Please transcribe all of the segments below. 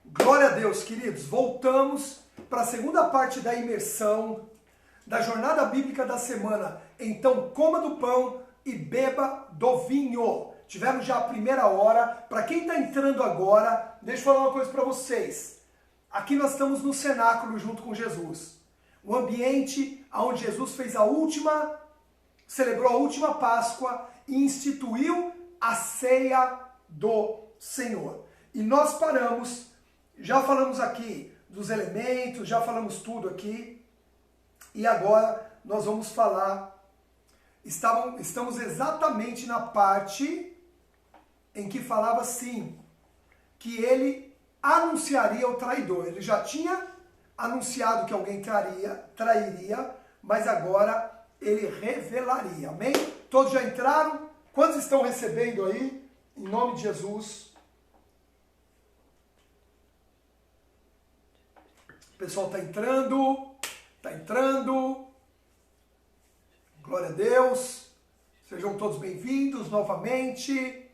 Glória a Deus, queridos. Voltamos para a segunda parte da imersão da jornada bíblica da semana. Então, coma do pão e beba do vinho. Tivemos já a primeira hora. Para quem está entrando agora, deixa eu falar uma coisa para vocês. Aqui nós estamos no cenáculo junto com Jesus. O ambiente onde Jesus celebrou a última Páscoa e instituiu a ceia do Senhor. E nós paramos, já falamos aqui dos elementos, já falamos tudo aqui. E agora nós vamos falar, estamos exatamente na parte em que falava assim, que ele anunciaria o traidor. Ele já tinha anunciado que alguém trairia, mas agora ele revelaria. Amém? Todos já entraram? Quantos estão recebendo aí? Em nome de Jesus. O pessoal está entrando. Está entrando. Glória a Deus. Sejam todos bem-vindos novamente.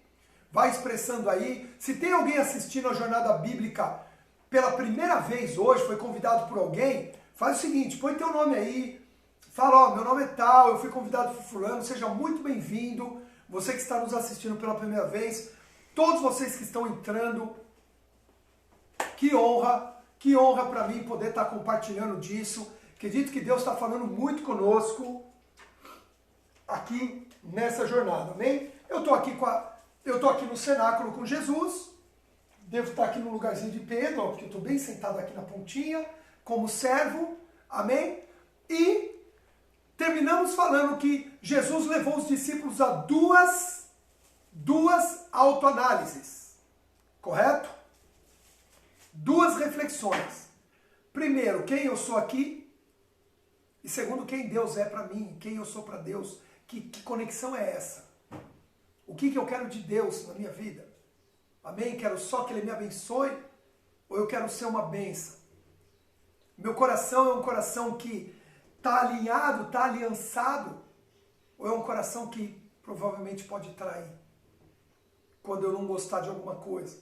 Vai expressando aí. Se tem alguém assistindo a jornada bíblica pela primeira vez hoje, foi convidado por alguém, faz o seguinte, põe teu nome aí, fala, ó, meu nome é tal, eu fui convidado por fulano, seja muito bem-vindo, você que está nos assistindo pela primeira vez, todos vocês que estão entrando, que honra para mim poder estar compartilhando disso, acredito que Deus está falando muito conosco aqui nessa jornada, amém? Eu estou aqui no cenáculo com Jesus. Devo estar aqui no lugarzinho de Pedro, porque eu estou bem sentado aqui na pontinha, como servo, amém? E terminamos falando que Jesus levou os discípulos a duas autoanálises, correto? Duas reflexões. Primeiro, quem eu sou aqui? E segundo, quem Deus é para mim, quem eu sou para Deus? Que conexão é essa? O que eu quero de Deus na minha vida? Amém? Quero só que Ele me abençoe? Ou eu quero ser uma bênção? Meu coração é um coração que está alinhado, está aliançado? Ou é um coração que provavelmente pode trair? Quando eu não gostar de alguma coisa?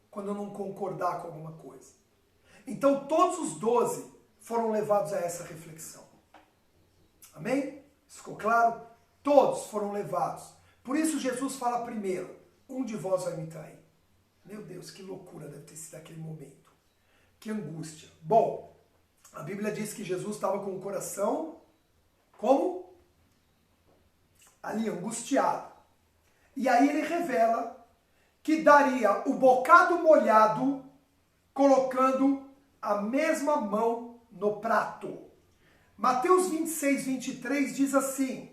Quando eu não concordar com alguma coisa? Então todos os 12 foram levados a essa reflexão. Amém? Isso ficou claro? Todos foram levados. Por isso Jesus fala primeiro, um de vós vai me trair. Meu Deus, que loucura deve ter sido aquele momento. Que angústia. Bom, a Bíblia diz que Jesus estava com o coração, como? Ali, angustiado. E aí ele revela que daria o bocado molhado, colocando a mesma mão no prato. Mateus 26, 23 diz assim,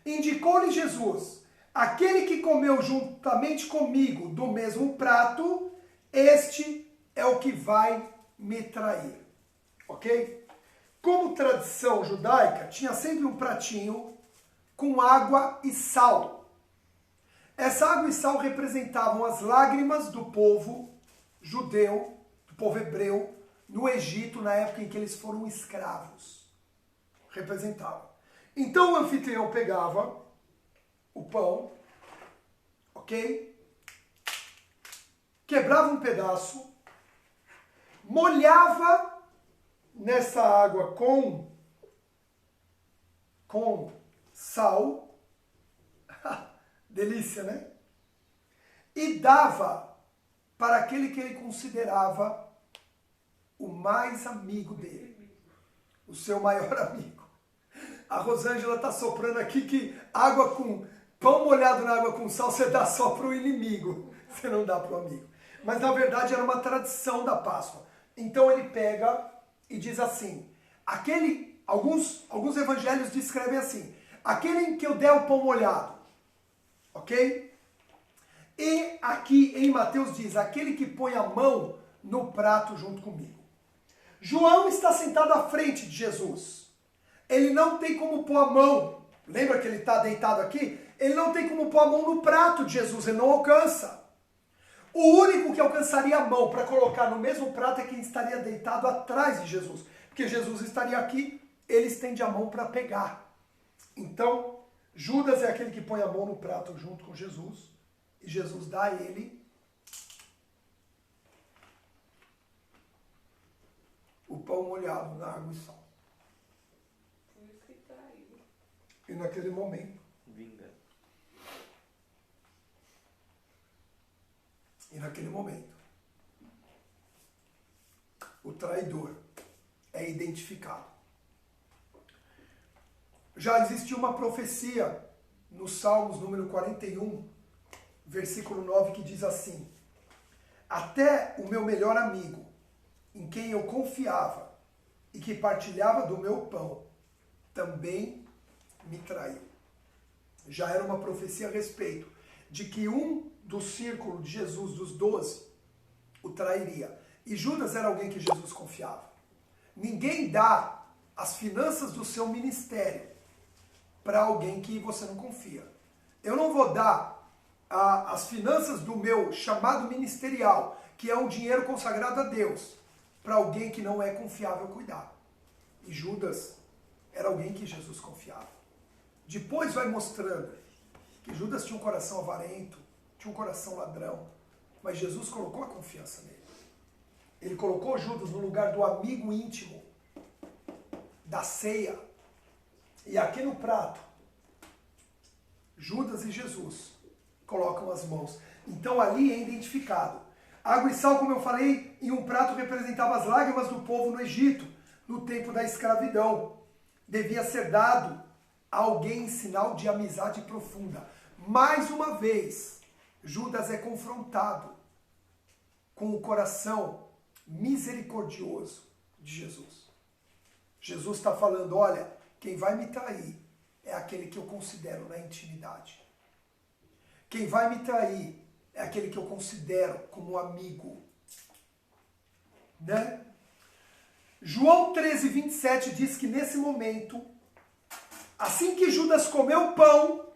indicou-lhe Jesus, aquele que comeu juntamente comigo do mesmo prato, este é o que vai me trair. Ok? Como tradição judaica, tinha sempre um pratinho com água e sal. Essa água e sal representavam as lágrimas do povo judeu, do povo hebreu, no Egito, na época em que eles foram escravos. Representavam. Então o anfitrião pegava o pão, ok? Quebrava um pedaço, molhava nessa água com sal, delícia, né? E dava para aquele que ele considerava o mais amigo dele, o seu maior amigo. A Rosângela está soprando aqui que água com pão molhado na água com sal você dá só para o inimigo, você não dá para o amigo. Mas na verdade era uma tradição da Páscoa. Então ele pega e diz assim, alguns evangelhos descrevem assim, aquele em que eu der o pão molhado, ok? E aqui em Mateus diz, aquele que põe a mão no prato junto comigo. João está sentado à frente de Jesus. Ele não tem como pôr a mão, lembra que ele está deitado aqui? Ele não tem como pôr a mão no prato de Jesus, ele não alcança. O único que alcançaria a mão para colocar no mesmo prato é quem estaria deitado atrás de Jesus. Porque Jesus estaria aqui, ele estende a mão para pegar. Então, Judas é aquele que põe a mão no prato junto com Jesus. E Jesus dá a ele molhado na água e sal. E naquele momento. Vingança. E naquele momento, o traidor é identificado. Já existia uma profecia no Salmos número 41, versículo 9, que diz assim: até o meu melhor amigo, em quem eu confiava e que partilhava do meu pão, também me traiu. Já era uma profecia a respeito de que um do círculo de Jesus, dos 12, o trairia. E Judas era alguém que Jesus confiava. Ninguém dá as finanças do seu ministério para alguém que você não confia. Eu não vou dar as finanças do meu chamado ministerial, que é um dinheiro consagrado a Deus, para alguém que não é confiável cuidar. E Judas era alguém que Jesus confiava. Depois vai mostrando que Judas tinha um coração avarento, tinha um coração ladrão, mas Jesus colocou a confiança nele. Ele colocou Judas no lugar do amigo íntimo, da ceia. E aqui no prato, Judas e Jesus colocam as mãos. Então ali é identificado. Água e sal, como eu falei, em um prato representava as lágrimas do povo no Egito, no tempo da escravidão. Devia ser dado a alguém em sinal de amizade profunda. Mais uma vez, Judas é confrontado com o coração misericordioso de Jesus. Jesus está falando, olha, quem vai me trair é aquele que eu considero na intimidade. Quem vai me trair é aquele que eu considero como amigo. Né? João 13, 27 diz que nesse momento, assim que Judas comeu o pão,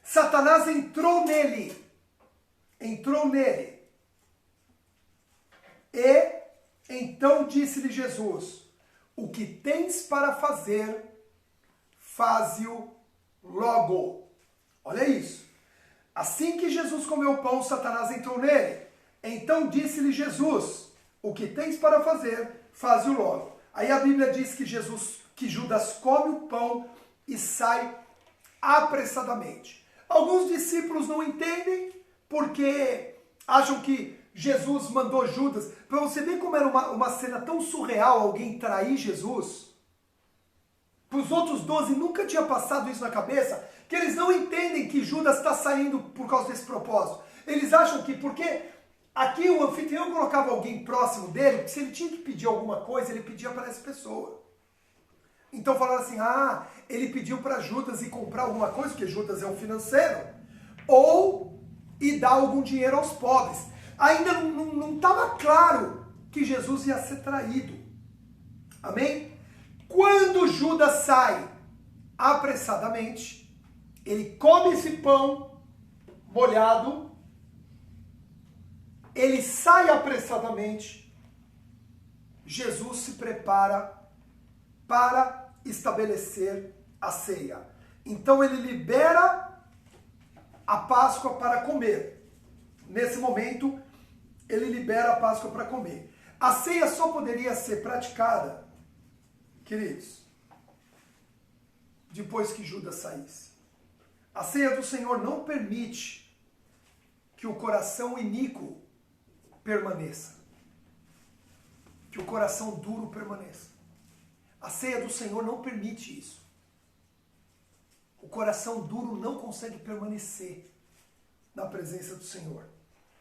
Satanás entrou nele. Entrou nele. E então disse-lhe Jesus, o que tens para fazer, faze-o logo. Olha isso. Assim que Jesus comeu o pão, Satanás entrou nele. Então disse-lhe Jesus, o que tens para fazer, faze-o logo. Aí a Bíblia diz que Judas come o pão e sai apressadamente. Alguns discípulos não entendem porque acham que Jesus mandou Judas. Para você ver como era uma cena tão surreal alguém trair Jesus. Para os outros 12 nunca tinha passado isso na cabeça, que eles não entendem que Judas está saindo por causa desse propósito. Eles acham que porque aqui o anfitrião colocava alguém próximo dele, que se ele tinha que pedir alguma coisa, ele pedia para essa pessoa. Então falaram assim, ele pediu para Judas ir comprar alguma coisa, porque Judas é um financeiro, ou ir dar algum dinheiro aos pobres. Ainda não estava claro que Jesus ia ser traído. Amém? Quando Judas sai apressadamente, ele come esse pão molhado, ele sai apressadamente, Jesus se prepara para estabelecer a ceia. Então ele libera a Páscoa para comer. Nesse momento, ele libera a Páscoa para comer. A ceia só poderia ser praticada, queridos, depois que Judas saísse. A ceia do Senhor não permite que o coração iníquo permaneça, que o coração duro permaneça. A ceia do Senhor não permite isso. O coração duro não consegue permanecer na presença do Senhor.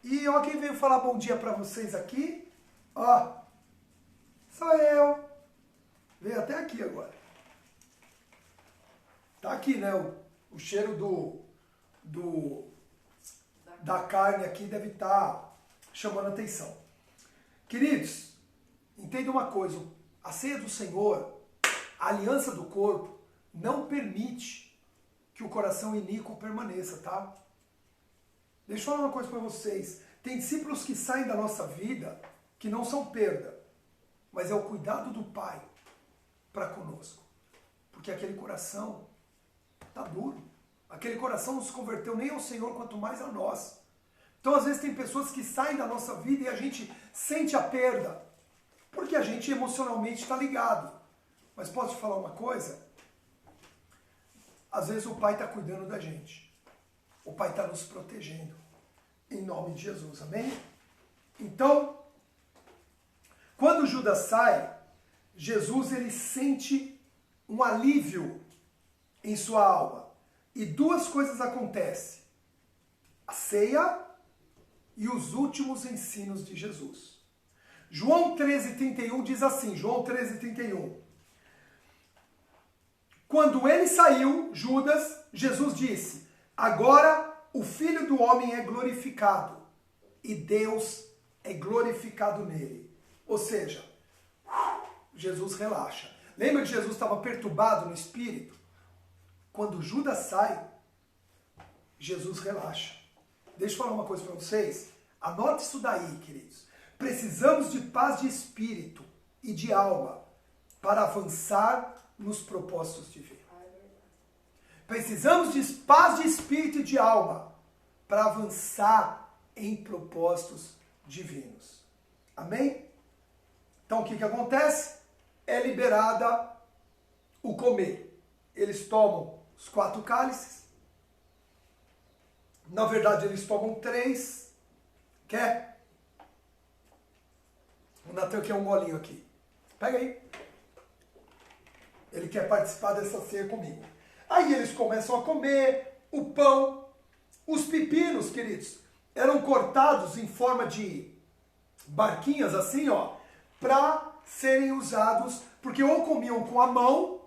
E ó, quem veio falar bom dia para vocês aqui, ó, sou eu. Veio até aqui agora. Tá aqui, né? O cheiro da carne aqui deve estar chamando a atenção. Queridos, entenda uma coisa. A ceia do Senhor, a aliança do corpo, não permite que o coração iníquo permaneça, tá? Deixa eu falar uma coisa para vocês. Tem discípulos que saem da nossa vida que não são perda, mas é o cuidado do Pai para conosco. Porque aquele coração está duro. Aquele coração não se converteu nem ao Senhor, quanto mais a nós. Então, às vezes, tem pessoas que saem da nossa vida e a gente sente a perda. Porque a gente emocionalmente está ligado. Mas posso te falar uma coisa? Às vezes o Pai está cuidando da gente. O Pai está nos protegendo. Em nome de Jesus, amém? Então, quando Judas sai, Jesus ele sente um alívio em sua alma. E duas coisas acontecem. A ceia e os últimos ensinos de Jesus. João 13,31 diz assim, João 13,31. Quando ele saiu, Judas, Jesus disse, agora o Filho do Homem é glorificado e Deus é glorificado nele. Ou seja, Jesus relaxa. Lembra que Jesus estava perturbado no espírito? Quando Judas sai, Jesus relaxa. Deixa eu falar uma coisa para vocês. Anote isso daí, queridos. Precisamos de paz de espírito e de alma para avançar nos propósitos divinos. Precisamos de paz de espírito e de alma para avançar em propósitos divinos. Amém? Então o que acontece? É liberada o comer. Eles tomam os 4 cálices. Na verdade, eles tomam 3. Quer? O Natan quer um golinho aqui. Pega aí. Ele quer participar dessa ceia comigo. Aí eles começam a comer o pão. Os pepinos, queridos, eram cortados em forma de barquinhas assim, ó, para serem usados, porque ou comiam com a mão,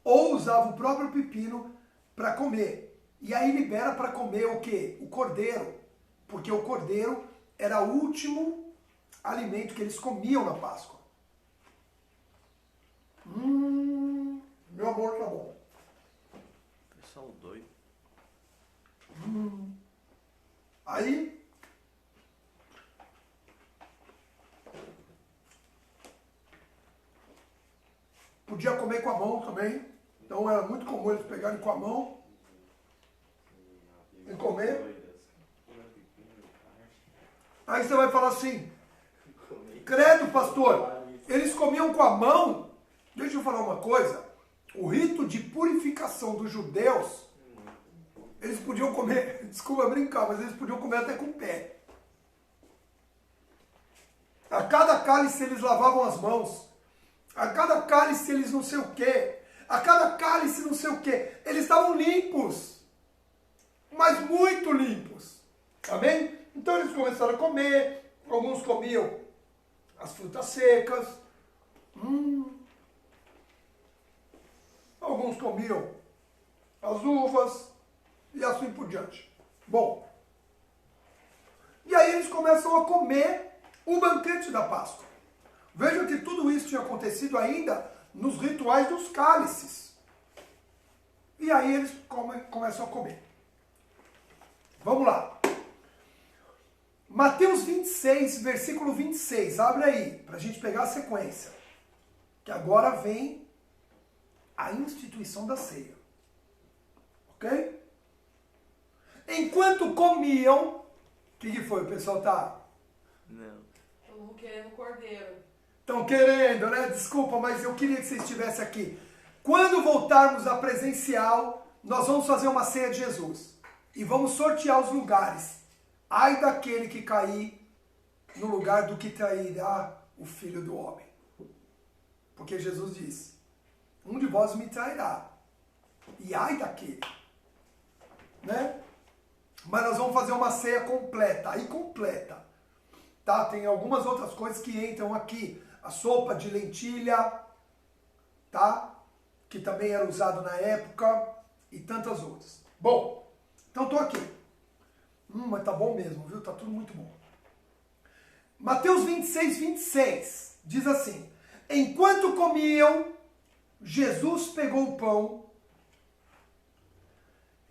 ou usavam o próprio pepino para comer. E aí libera para comer o quê? O cordeiro. Porque o cordeiro era o último alimento que eles comiam na Páscoa. Meu amor, tá bom. Pessoal doido. Aí, podia comer com a mão também. Então era muito comum eles pegarem com a mão e comer. Aí você vai falar assim, credo, pastor, eles comiam com a mão. Deixa eu falar uma coisa. O rito de purificação dos judeus, eles podiam comer, desculpa brincar, mas eles podiam comer até com o pé. A cada cálice eles lavavam as mãos. A cada cálice eles não sei o quê. A cada cálice não sei o quê. Eles estavam limpos. Mas muito limpos. Amém? Então eles começaram a comer. Alguns comiam as frutas secas. Alguns comiam as uvas. E assim por diante. Bom. E aí eles começam a comer o banquete da Páscoa. Vejam que tudo isso tinha acontecido ainda nos rituais dos cálices. E aí eles começam a comer. Vamos lá. Mateus 26, versículo 26. Abre aí, para a gente pegar a sequência. Que agora vem a instituição da ceia. Ok? Enquanto comiam, o que foi? O pessoal tá... Não. Todo mundo querendo cordeiro. Estão querendo, né? Desculpa, mas eu queria que você estivesse aqui. Quando voltarmos a presencial, nós vamos fazer uma ceia de Jesus. E vamos sortear os lugares. Ai daquele que cair no lugar do que trairá o Filho do Homem. Porque Jesus disse, um de vós me trairá. E ai daquele. Né? Mas nós vamos fazer uma ceia completa. Aí completa. Tá? Tem algumas outras coisas que entram aqui. A sopa de lentilha, tá? Que também era usado na época, e tantas outras. Bom, então estou aqui. Mas tá bom mesmo, viu? Tá tudo muito bom. Mateus 26, 26 diz assim: enquanto comiam, Jesus pegou o pão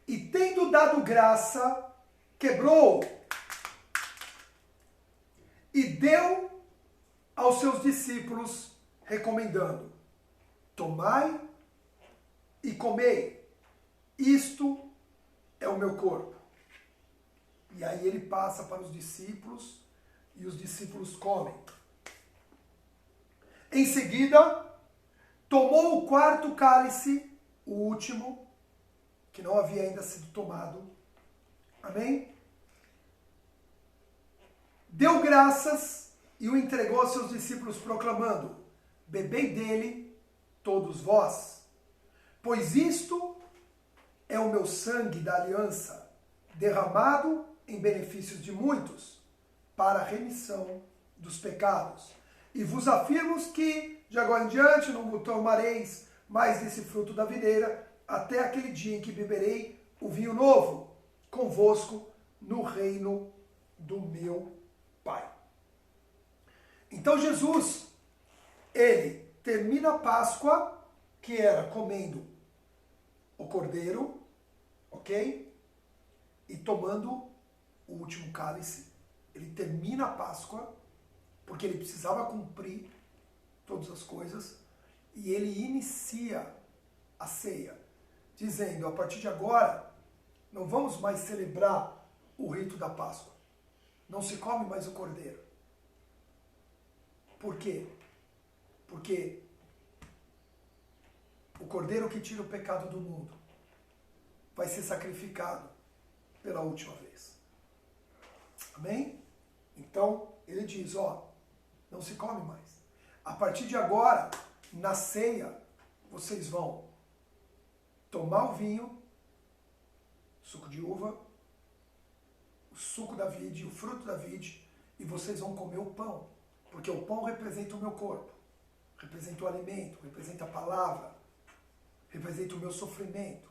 e, tendo dado graça, quebrou e deu aos seus discípulos, recomendando: tomai e comei, isto é o meu corpo. E aí ele passa para os discípulos e os discípulos comem. Em seguida, tomou o quarto cálice, o último, que não havia ainda sido tomado. Amém? Deu graças e o entregou aos seus discípulos, proclamando: bebei dele, todos vós, pois isto é o meu sangue da aliança, derramado em benefícios de muitos, para a remissão dos pecados. E vos afirmo que, de agora em diante, não tomareis mais desse fruto da videira, até aquele dia em que beberei o vinho novo, convosco, no reino do meu Pai. Então Jesus, ele termina a Páscoa, que era comendo o cordeiro, ok? E tomando o último cálice. Ele termina a Páscoa, porque ele precisava cumprir todas as coisas, e ele inicia a ceia, dizendo: a partir de agora, não vamos mais celebrar o rito da Páscoa. Não se come mais o cordeiro. Por quê? Porque o cordeiro que tira o pecado do mundo vai ser sacrificado pela última vez. Amém? Então, ele diz, não se come mais. A partir de agora, na ceia, vocês vão tomar o vinho, suco de uva, o suco da vide, o fruto da vide, e vocês vão comer o pão. Porque o pão representa o meu corpo, representa o alimento, representa a palavra, representa o meu sofrimento.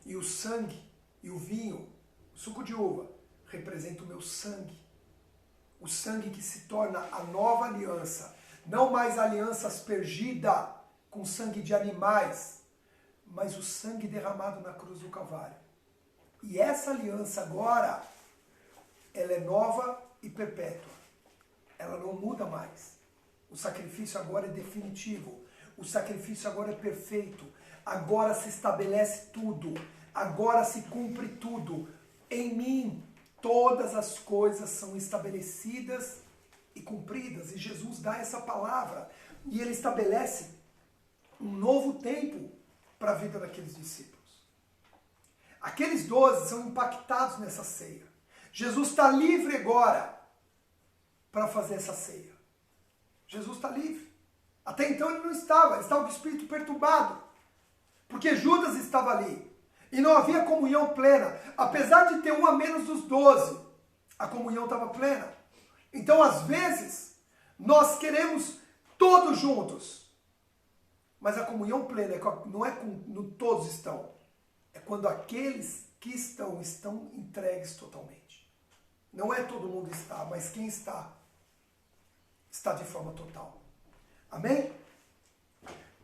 E o sangue e o vinho, o suco de uva, representa o meu sangue. O sangue que se torna a nova aliança. Não mais aliança aspergida com sangue de animais, mas o sangue derramado na cruz do Calvário. E essa aliança agora, ela é nova e perpétua. Ela não muda mais. O sacrifício agora é definitivo. O sacrifício agora é perfeito. Agora se estabelece tudo. Agora se cumpre tudo. Em mim, todas as coisas são estabelecidas e cumpridas. E Jesus dá essa palavra. E ele estabelece um novo tempo para a vida daqueles discípulos. Aqueles 12 são impactados nessa ceia. Jesus está livre agora para fazer essa ceia. Jesus está livre. Até então ele não estava. Ele estava com o espírito perturbado. Porque Judas estava ali. E não havia comunhão plena. Apesar de ter um a menos dos 12, a comunhão estava plena. Então, às vezes, nós queremos todos juntos. Mas a comunhão plena não é quando todos estão. É quando aqueles que estão entregues totalmente. Não é todo mundo está, mas quem está de forma total. Amém?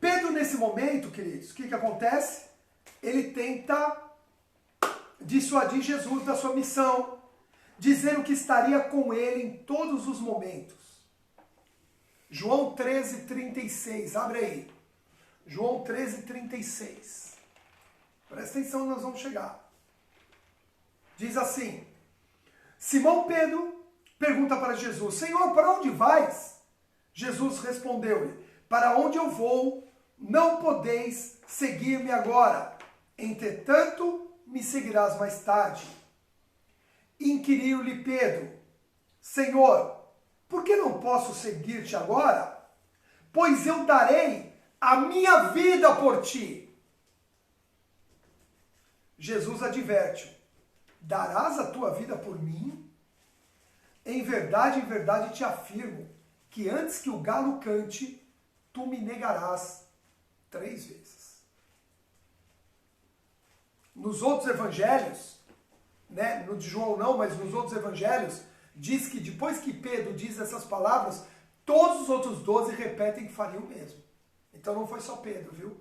Pedro, nesse momento, queridos, o que acontece? Ele tenta dissuadir Jesus da sua missão, dizendo que estaria com ele em todos os momentos. João 13:36, abre aí. João 13:36. Presta atenção, nós vamos chegar. Diz assim: Simão Pedro pergunta para Jesus: Senhor, para onde vais? Jesus respondeu-lhe: Para onde eu vou, não podeis seguir-me agora. Entretanto, me seguirás mais tarde. Inquiriu-lhe Pedro: Senhor, por que não posso seguir-te agora? Pois eu darei a minha vida por ti. Jesus adverte: darás a tua vida por mim? Em verdade te afirmo, que antes que o galo cante, tu me negarás 3 vezes. Nos outros evangelhos, no de João não, mas nos outros evangelhos, diz que depois que Pedro diz essas palavras, todos os outros 12 repetem que fariam o mesmo. Então não foi só Pedro, viu?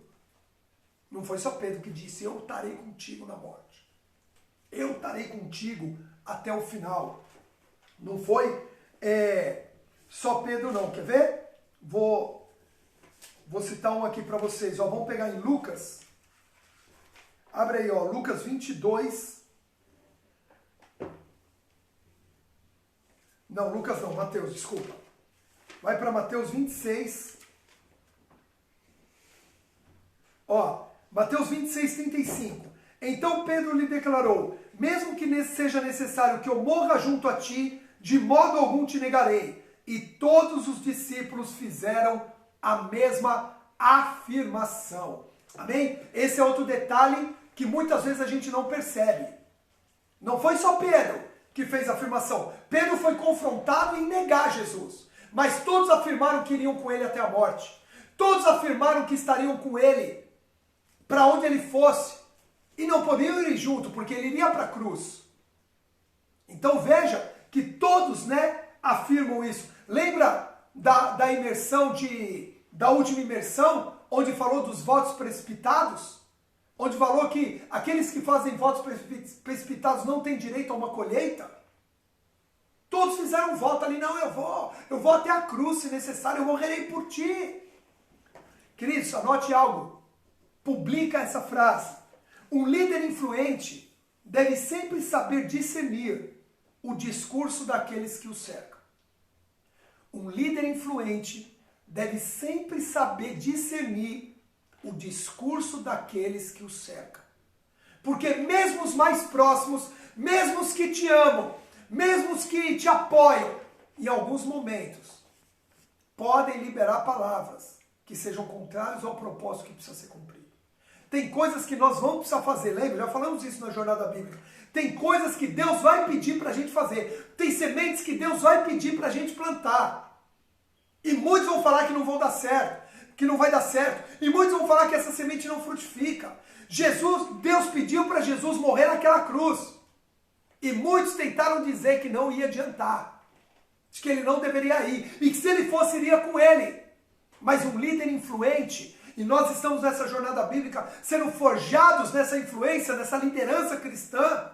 Não foi só Pedro que disse: eu estarei contigo na morte. Eu estarei contigo até o final. Não foi só Pedro não. Quer ver? Vou citar um aqui para vocês. Vamos pegar em Lucas. Abre aí, Lucas 22. Não, Lucas não, Mateus, desculpa. Vai para Mateus 26. Ó, Mateus 26, 35. Então Pedro lhe declarou, mesmo que seja necessário que eu morra junto a ti, de modo algum te negarei. E todos os discípulos fizeram a mesma afirmação. Amém? Esse é outro detalhe que muitas vezes a gente não percebe. Não foi só Pedro que fez a afirmação. Pedro foi confrontado em negar Jesus. Mas todos afirmaram que iriam com ele até a morte. Todos afirmaram que estariam com ele para onde ele fosse. E não podiam ir junto, porque ele iria para a cruz. Então veja que todos, né, afirmam isso. Lembra da imersão, da última imersão, onde falou dos votos precipitados? Onde falou que aqueles que fazem votos precipitados não têm direito a uma colheita? Todos fizeram um voto ali, não, eu vou até a cruz, se necessário, eu morrerei por ti. Queridos, anote algo. Publica essa frase. Um líder influente deve sempre saber discernir o discurso daqueles que o cercam. Um líder influente deve sempre saber discernir o discurso daqueles que o cercam. Porque mesmo os mais próximos, mesmo os que te amam, mesmo os que te apoiam, em alguns momentos, podem liberar palavras que sejam contrárias ao propósito que precisa ser cumprido. Tem coisas que nós vamos precisar fazer, lembra? Já falamos isso na jornada bíblica. Tem coisas que Deus vai pedir para a gente fazer. Tem sementes que Deus vai pedir para a gente plantar. E muitos vão falar que não vão dar certo, que não vai dar certo. E muitos vão falar que essa semente não frutifica. Deus pediu para Jesus morrer naquela cruz. E muitos tentaram dizer que não ia adiantar. De que ele não deveria ir. E que se ele fosse, iria com ele. Mas um líder influente, e nós estamos nessa jornada bíblica, sendo forjados nessa influência, nessa liderança cristã,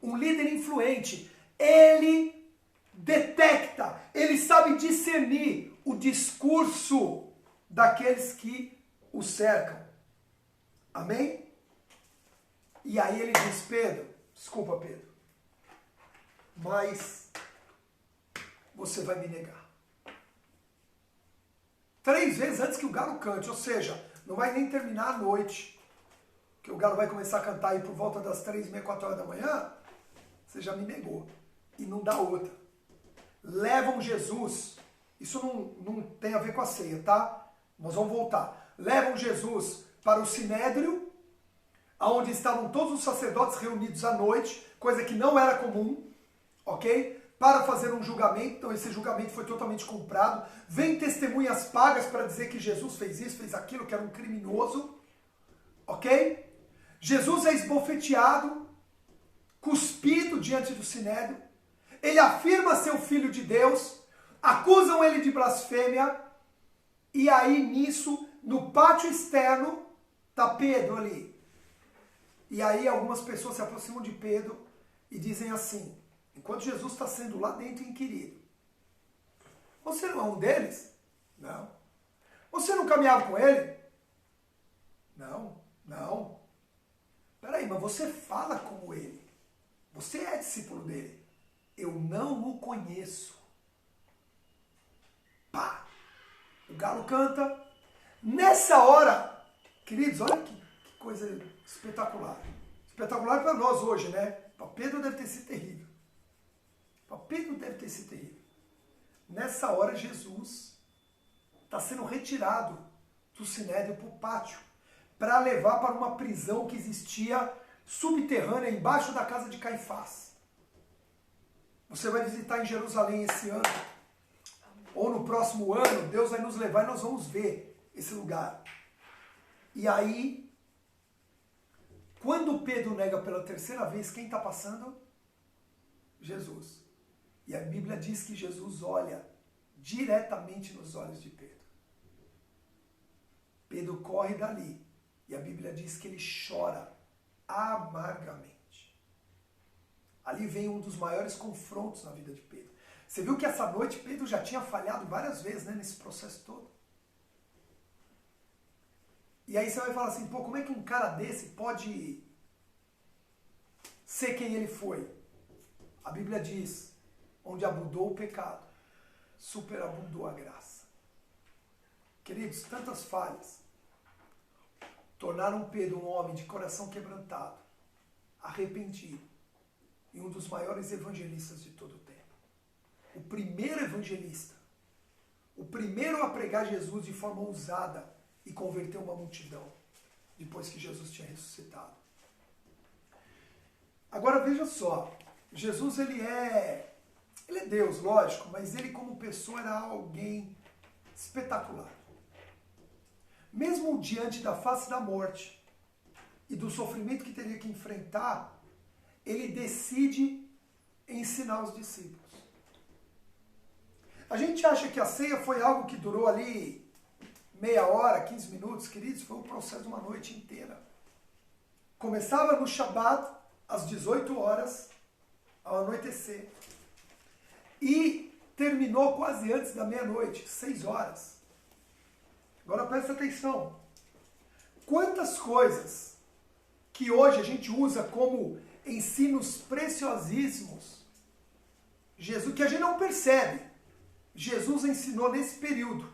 um líder influente, ele detecta, ele sabe discernir o discurso daqueles que o cercam. Amém? E aí ele diz, desculpa Pedro, mas você vai me negar. 3 vezes antes que o galo cante, ou seja, não vai nem terminar a noite, que o galo vai começar a cantar aí por volta das 3h30, 4 horas da manhã, você já me negou. E não dá outra. Levam Jesus, isso não tem a ver com a ceia, tá? Nós vamos voltar. Levam Jesus para o Sinédrio, onde estavam todos os sacerdotes reunidos à noite, coisa que não era comum, ok? Para fazer um julgamento, então esse julgamento foi totalmente comprado. Vem testemunhas pagas para dizer que Jesus fez isso, fez aquilo, que era um criminoso, ok? Jesus é esbofeteado, cuspido diante do Sinédrio, ele afirma ser o filho de Deus, acusam ele de blasfêmia, e aí nisso, no pátio externo, está Pedro ali. E aí algumas pessoas se aproximam de Pedro e dizem assim, enquanto Jesus está sendo lá dentro inquirido, você não é um deles? Não. Você não caminhava com ele? Não. Peraí, mas você fala como ele. Você é discípulo dele. Eu não o conheço. Pá! O galo canta. Nessa hora, queridos, olha que coisa espetacular. Espetacular para nós hoje, né? Para Pedro deve ter sido terrível. Para Pedro deve ter sido terrível. Nessa hora, Jesus está sendo retirado do Sinédrio para o pátio, para levar para uma prisão que existia subterrânea, embaixo da casa de Caifás. Você vai visitar em Jerusalém esse ano, ou no próximo ano, Deus vai nos levar e nós vamos ver esse lugar. E aí, quando Pedro nega pela 3ª vez, quem está passando? Jesus. E a Bíblia diz que Jesus olha diretamente nos olhos de Pedro. Pedro corre dali. E a Bíblia diz que ele chora amargamente. Ali vem um dos maiores confrontos na vida de Pedro. Você viu que essa noite Pedro já tinha falhado várias vezes, né, nesse processo todo. E aí você vai falar assim, pô, como é que um cara desse pode ser quem ele foi? A Bíblia diz, onde abundou o pecado, superabundou a graça. Queridos, tantas falhas. tornaram Pedro um homem de coração quebrantado, arrependido e um dos maiores evangelistas de todo o tempo. O primeiro evangelista, o primeiro a pregar Jesus de forma ousada e converter uma multidão, depois que Jesus tinha ressuscitado. Agora veja só, Jesus ele é Deus, lógico, mas ele como pessoa era alguém espetacular. Mesmo diante da face da morte e do sofrimento que teria que enfrentar, ele decide ensinar os discípulos. A gente acha que a ceia foi algo que durou ali meia hora, 15 minutos, queridos, foi o processo de uma noite inteira. Começava no Shabat, às 18 horas, ao anoitecer. E terminou quase antes da meia-noite, 6 horas. Agora presta atenção. Quantas coisas que hoje a gente usa como ensinos preciosíssimos, Jesus, que a gente não percebe, Jesus ensinou nesse período,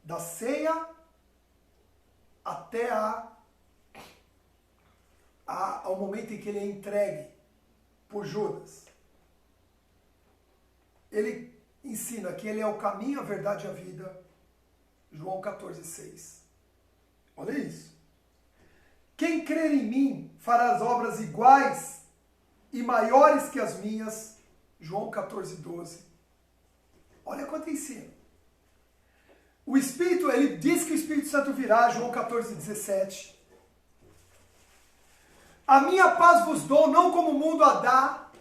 da ceia até ao momento em que ele é entregue por Judas. Ele ensina que ele é o caminho, a verdade e a vida. João 14,6. Olha isso. Quem crer em mim fará as obras iguais e maiores que as minhas. João 14,12. Olha quanto ensino. O Espírito, ele diz que o Espírito Santo virá. João 14,17. A minha paz vos dou, não como o mundo a dá.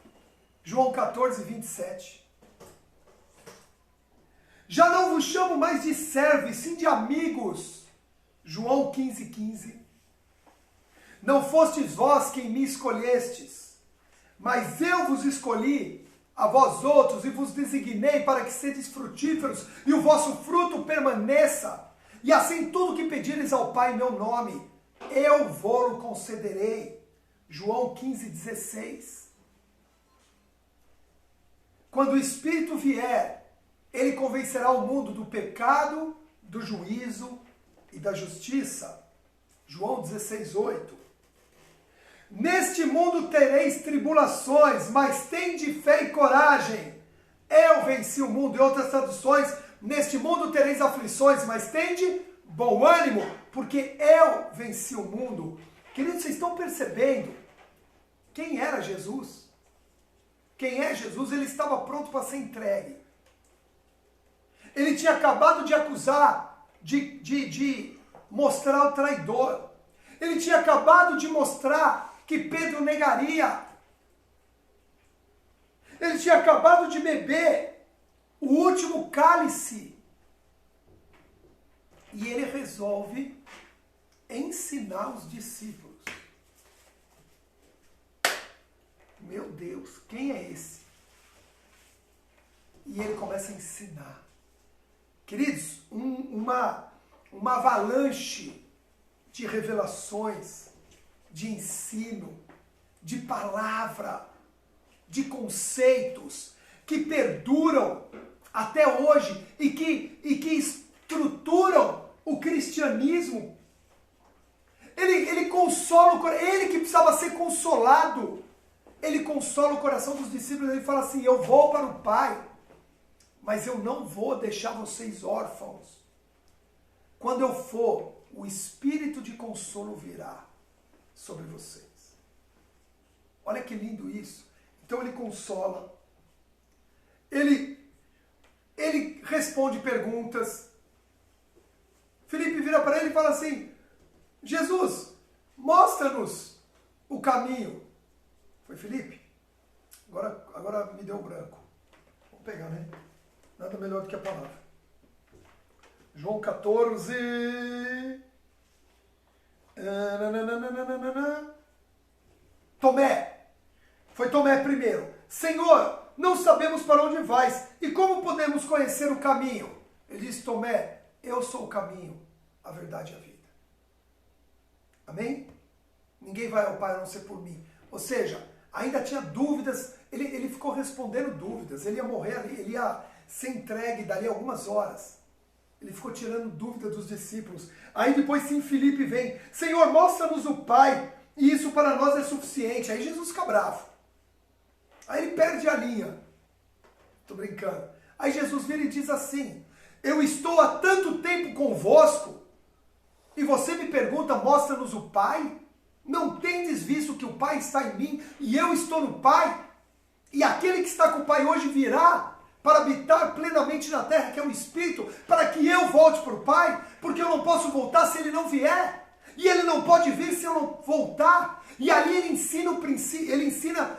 João 14,27. Já não vos chamo mais de servos, sim de amigos. João 15,15. Não fostes vós quem me escolhestes, mas eu vos escolhi a vós outros e vos designei para que sedes frutíferos e o vosso fruto permaneça. E assim tudo que pedires ao Pai em meu nome, eu vou-lo concederei. João 15,16. Quando o Espírito vier, ele convencerá o mundo do pecado, do juízo e da justiça. João 16,8. Neste mundo tereis tribulações, mas tende fé e coragem. Eu venci o mundo. Em outras traduções, neste mundo tereis aflições, mas tende bom ânimo, porque eu venci o mundo. Queridos, vocês estão percebendo quem era Jesus? Quem é Jesus? Ele estava pronto para ser entregue. Ele tinha acabado de acusar, de mostrar o traidor. Ele tinha acabado de mostrar que Pedro negaria. Ele tinha acabado de beber o último cálice. E ele resolve ensinar os discípulos. Meu Deus, quem é esse? E ele começa a ensinar. Queridos, uma avalanche de revelações, de ensino, de palavra, de conceitos que perduram até hoje e que estruturam o cristianismo. Ele consola, ele que precisava ser consolado, ele consola o coração dos discípulos. Ele fala assim: eu vou para o Pai, mas eu não vou deixar vocês órfãos. Quando eu for, o Espírito de consolo virá sobre vocês. Olha que lindo isso. Então ele consola, ele responde perguntas. Felipe vira para ele e fala assim: Jesus, mostra-nos o caminho. Foi Felipe? Agora me deu branco. Vamos pegar, né? Nada melhor do que a palavra. João 14. Tomé. Foi Tomé primeiro. Senhor, não sabemos para onde vais e como podemos conhecer o caminho? Ele disse: Tomé, eu sou o caminho, a verdade e a vida. Amém? Ninguém vai ao Pai a não ser por mim. Ou seja, ainda tinha dúvidas, ele ficou respondendo dúvidas. Ele ia morrer ali, ele ia ser entregue dali a algumas horas. Ele ficou tirando dúvida dos discípulos. Aí depois sim Filipe vem, Senhor, mostra-nos o Pai, e isso para nós é suficiente. Aí Jesus fica bravo. Aí ele perde a linha. Tô brincando. Aí Jesus vira e diz assim, eu estou há tanto tempo convosco, e você me pergunta, mostra-nos o Pai? Não tendes visto que o Pai está em mim, e eu estou no Pai? E aquele que está com o Pai hoje virá para habitar plenamente na terra, que é o Espírito, para que eu volte para o Pai, porque eu não posso voltar se ele não vier. E ele não pode vir se eu não voltar. E ali ele ensina o princípio, ele ensina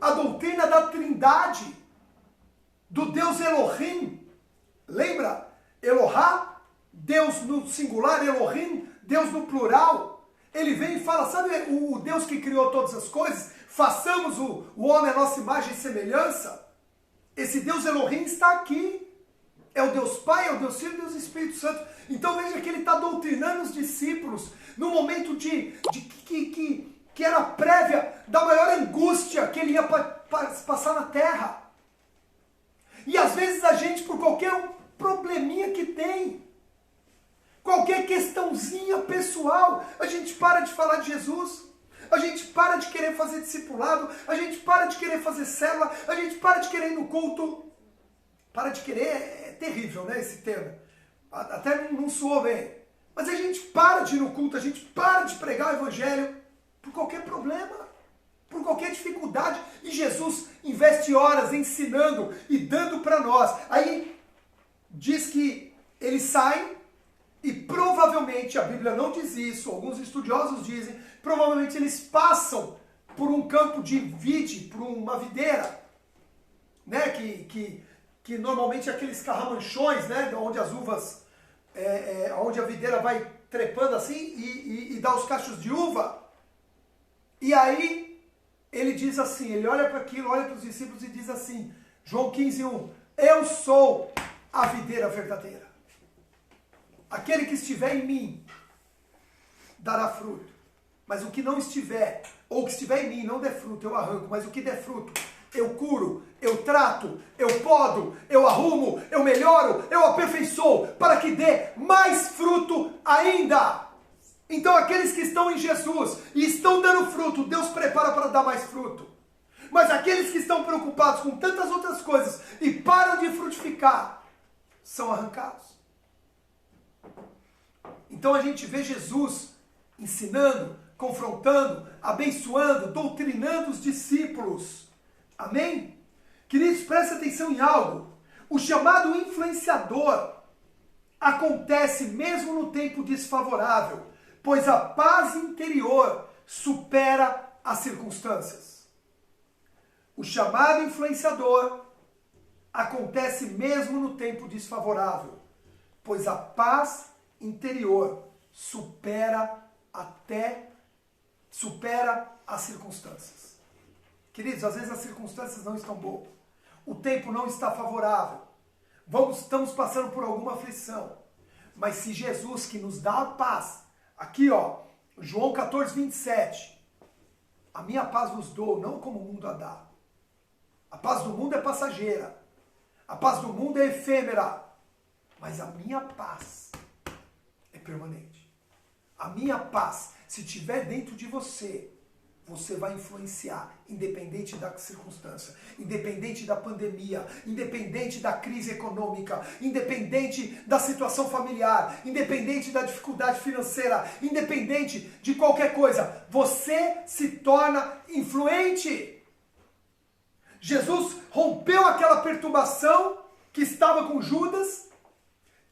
a doutrina da Trindade, do Deus Elohim. Lembra? Elohá, Deus no singular, Elohim, Deus no plural. Ele vem e fala, sabe o Deus que criou todas as coisas? Façamos o homem à nossa imagem e semelhança. Esse Deus Elohim está aqui. É o Deus Pai, é o Deus Filho e o Deus Espírito Santo. Então veja que ele está doutrinando os discípulos no momento que era prévia da maior angústia que ele ia passar na terra. E às vezes a gente, por qualquer probleminha que tem, qualquer questãozinha pessoal, a gente para de falar de Jesus. A gente para de querer fazer discipulado, a gente para de querer fazer célula, a gente para de querer ir no culto. Para de querer é terrível, né, esse termo. Até não soou bem. Mas a gente para de ir no culto, a gente para de pregar o evangelho por qualquer problema, por qualquer dificuldade. E Jesus investe horas ensinando e dando para nós. Aí diz que eles saem e provavelmente, a Bíblia não diz isso, alguns estudiosos dizem, provavelmente eles passam por um campo de vide, por uma videira, né, que normalmente é aqueles carramanchões, né, onde as uvas, onde a videira vai trepando assim e dá os cachos de uva. E aí ele diz assim, ele olha para aquilo, olha para os discípulos e diz assim, João 15:1, eu sou a videira verdadeira. Aquele que estiver em mim dará fruto. Mas o que não estiver, ou que estiver em mim não der fruto, eu arranco. Mas o que der fruto, eu curo, eu trato, eu podo, eu arrumo, eu melhoro, eu aperfeiçoo, para que dê mais fruto ainda. Então aqueles que estão em Jesus e estão dando fruto, Deus prepara para dar mais fruto. Mas aqueles que estão preocupados com tantas outras coisas e param de frutificar, são arrancados. Então a gente vê Jesus ensinando, confrontando, abençoando, doutrinando os discípulos. Amém? Queridos, preste atenção em algo. O chamado influenciador acontece mesmo no tempo desfavorável, pois a paz interior supera as circunstâncias. O chamado influenciador acontece mesmo no tempo desfavorável, pois a paz interior supera as circunstâncias. Queridos, às vezes as circunstâncias não estão boas. O tempo não está favorável. Estamos passando por alguma aflição. Mas se Jesus, que nos dá a paz, aqui ó, João 14:27, a minha paz vos dou, não como o mundo a dá. A paz do mundo é passageira. A paz do mundo é efêmera. Mas a minha paz é permanente. A minha paz, se estiver dentro de você, você vai influenciar, independente da circunstância, independente da pandemia, independente da crise econômica, independente da situação familiar, independente da dificuldade financeira, independente de qualquer coisa, você se torna influente. Jesus rompeu aquela perturbação que estava com Judas,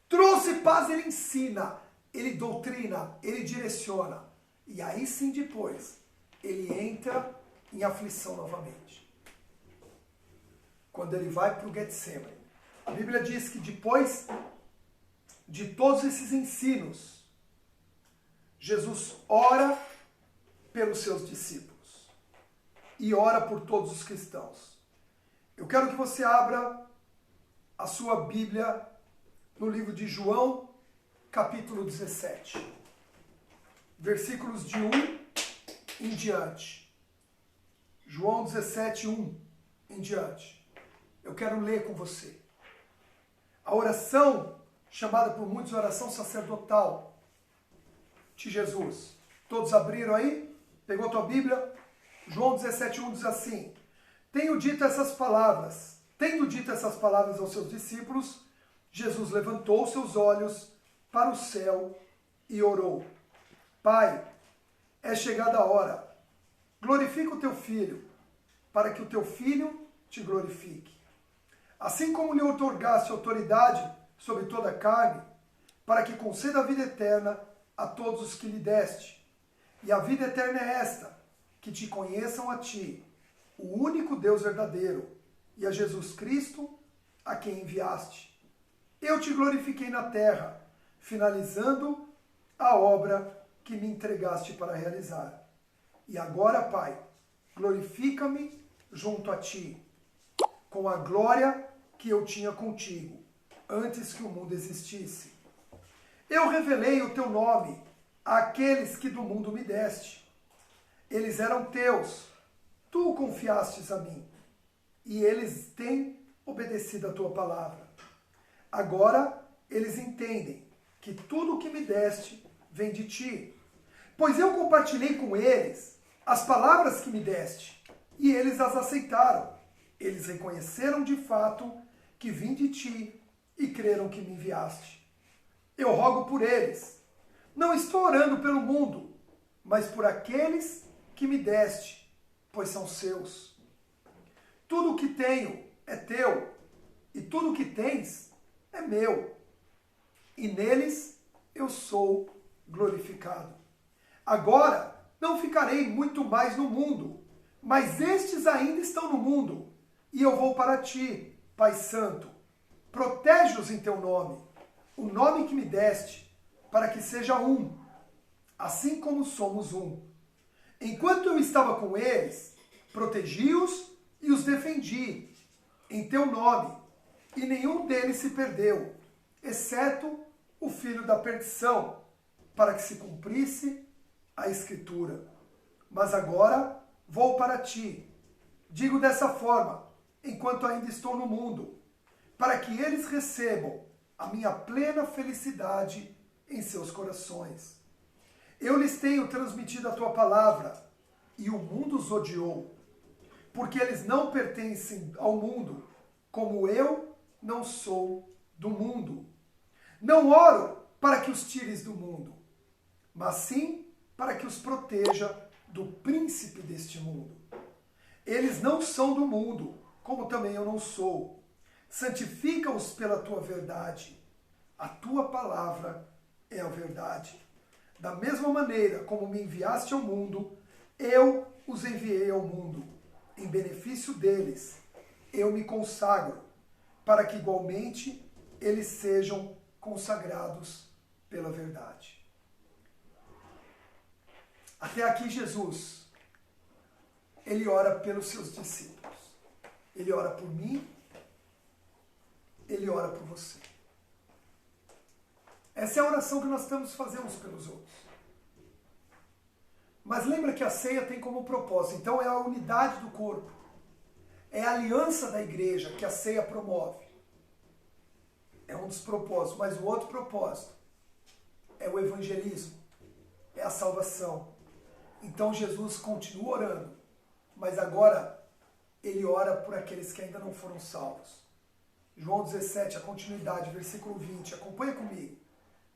trouxe paz, ele ensina, ele doutrina, ele direciona. E aí sim depois, ele entra em aflição novamente. Quando ele vai para o Getsemane. A Bíblia diz que depois de todos esses ensinos, Jesus ora pelos seus discípulos e ora por todos os cristãos. Eu quero que você abra a sua Bíblia no livro de João, capítulo 17, versículos de 1 em diante. João 17, 1 em diante. Eu quero ler com você. A oração chamada por muitos oração sacerdotal de Jesus. Todos abriram aí? Pegou tua Bíblia? João 17:1 diz assim: Tendo dito essas palavras aos seus discípulos, Jesus levantou seus olhos para o céu e orou: Pai, é chegada a hora. Glorifica o teu Filho, para que o teu Filho te glorifique. Assim como lhe outorgaste autoridade sobre toda a carne, para que conceda a vida eterna a todos os que lhe deste. E a vida eterna é esta, que te conheçam a ti, o único Deus verdadeiro, e a Jesus Cristo, a quem enviaste. Eu te glorifiquei na terra, finalizando a obra que me entregaste para realizar. E agora, Pai, glorifica-me junto a ti, com a glória que eu tinha contigo, antes que o mundo existisse. Eu revelei o teu nome àqueles que do mundo me deste. Eles eram teus, tu o confiastes a mim, e eles têm obedecido a tua palavra. Agora eles entendem que tudo o que me deste vem de ti, pois eu compartilhei com eles as palavras que me deste, e eles as aceitaram. Eles reconheceram de fato que vim de ti e creram que me enviaste. Eu rogo por eles. Não estou orando pelo mundo, mas por aqueles que me deste, pois são seus. Tudo o que tenho é teu, e tudo o que tens é meu, e neles eu sou glorificado. Agora não ficarei muito mais no mundo, mas estes ainda estão no mundo, e eu vou para ti, Pai Santo. Protege-os em teu nome, o nome que me deste, para que seja um, assim como somos um. Enquanto eu estava com eles, protegi-os e os defendi em teu nome, e nenhum deles se perdeu, exceto o filho da perdição, para que se cumprisse a Escritura. Mas agora vou para ti. Digo dessa forma, enquanto ainda estou no mundo, para que eles recebam a minha plena felicidade em seus corações. Eu lhes tenho transmitido a tua palavra, e o mundo os odiou, porque eles não pertencem ao mundo, como eu não sou do mundo. Não oro para que os tires do mundo, mas sim para que os proteja do príncipe deste mundo. Eles não são do mundo, como também eu não sou. Santifica-os pela tua verdade. A tua palavra é a verdade. Da mesma maneira como me enviaste ao mundo, eu os enviei ao mundo. Em benefício deles, eu me consagro, para que igualmente eles sejam consagrados pela verdade. Até aqui Jesus, ele ora pelos seus discípulos. Ele ora por mim, ele ora por você. Essa é a oração que nós temos que fazer uns pelos outros. Mas lembra que a ceia tem como propósito, então é a unidade do corpo. É a aliança da igreja que a ceia promove. É um dos propósitos, mas o outro propósito é o evangelismo, é a salvação. Então Jesus continua orando, mas agora ele ora por aqueles que ainda não foram salvos. João 17, a continuidade, versículo 20, acompanha comigo.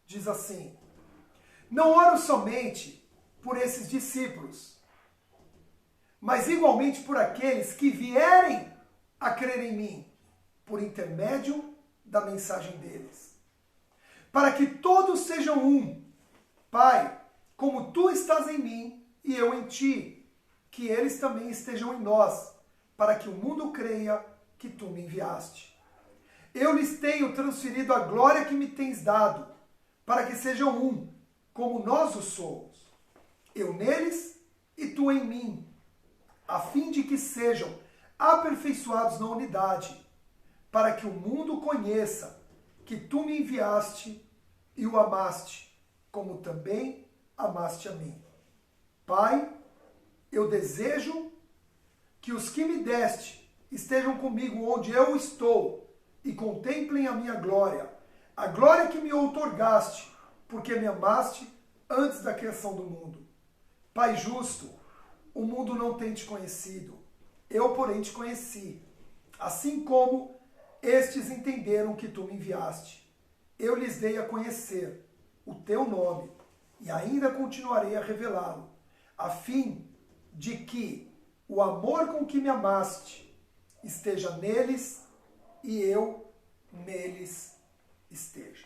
Diz assim: Não oro somente por esses discípulos, mas igualmente por aqueles que vierem a crer em mim, por intermédio da mensagem deles. Para que todos sejam um, Pai, como tu estás em mim e eu em ti, que eles também estejam em nós, para que o mundo creia que tu me enviaste. Eu lhes tenho transferido a glória que me tens dado, para que sejam um, como nós o somos. Eu neles e tu em mim, a fim de que sejam aperfeiçoados na unidade, para que o mundo conheça que tu me enviaste e o amaste, como também amaste a mim. Pai, eu desejo que os que me deste estejam comigo onde eu estou e contemplem a minha glória, a glória que me outorgaste, porque me amaste antes da criação do mundo. Pai justo, o mundo não tem te conhecido, eu, porém, te conheci. Assim como estes entenderam que tu me enviaste, eu lhes dei a conhecer o teu nome e ainda continuarei a revelá-lo, a fim de que o amor com que me amaste esteja neles e eu neles esteja.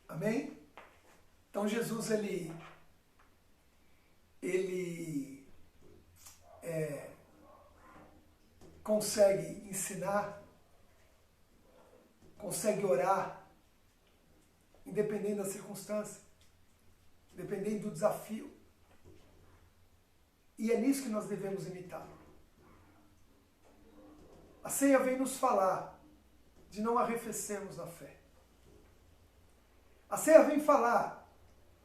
Amém? Então Jesus, ele consegue ensinar, consegue orar, independente da circunstância, independente do desafio. E é nisso que nós devemos imitar. A ceia vem nos falar de não arrefecermos na fé. A ceia vem falar